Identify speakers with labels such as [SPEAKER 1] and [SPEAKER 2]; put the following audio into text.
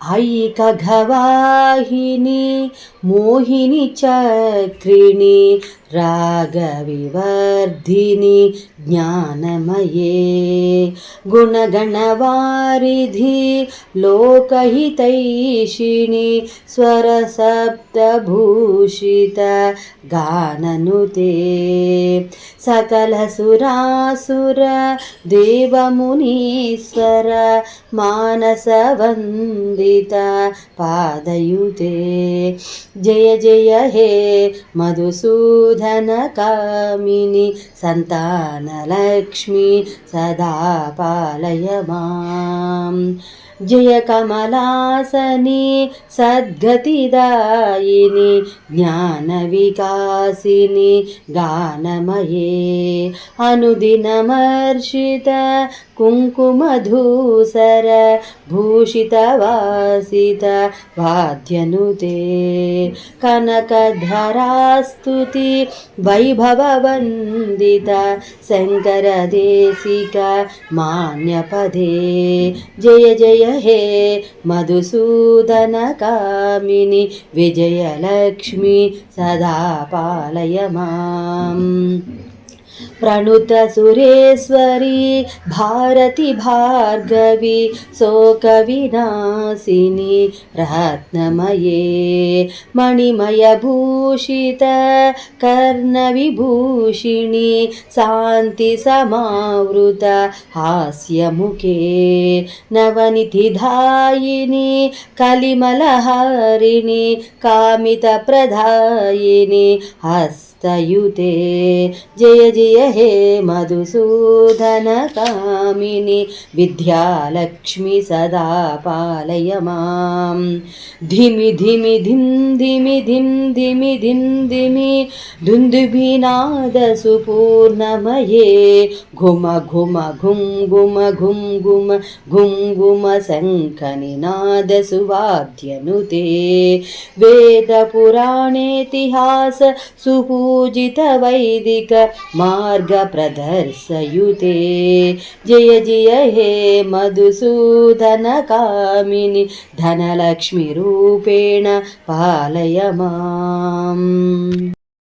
[SPEAKER 1] ऐकघवाहिनि मोहिनि चक्रिणि रागविवर्धिनि ज्ञानमये गुणगणवारिधि लोकहितैषिणि स्वरसप्तभूषित गाननुते सकलसुरासुर देवमुनीश्वर मानसवन्दित पादयुते जय जय हे मधुसूदन कामिनि संतानलक्ष्मी सदा पालय माम् जय कमलासनि सद्गतिदायिनि ज्ञानविकासिनि गानमये अनुदिनमर्षित कुङ्कुमधूसर भूषितवासित वाद्यनुते कनकधरास्तुति वैभववन्दित शङ्करदेशिक मान्यपदे जय जय हे मधुसूदन कामिनि विजयलक्ष्मी सदा पालय माम् प्रणुत सुरेश्वरी भारती भार्गवी शोकविनाशिनी रत्नमये मणिमयभूषित कर्णविभूषिणी शान्तिसमावृत हास्यमुखे नवनिधिदायिनी कलिमलहारिणी कामितप्रदायिनी हस्तयुते जय जय हे मधुसूदन कामिनि विद्यालक्ष्मी सदा पालय माम् धिमि धिमि धिं धिमि धिं धिमि धिं धिमि दुन्दुभिनाद सुपूर्णमये घुम घुम घुं घुम घुं घुम घुं घुम शङ्खनिनाद सुवाद्यनुते वेदपुराणेतिहास सुपूजित वैदिक मार्ग प्रदर्शयुते जय जय हे मधुसूदन कामिनि धनलक्ष्मी रूपेण पालय माम्।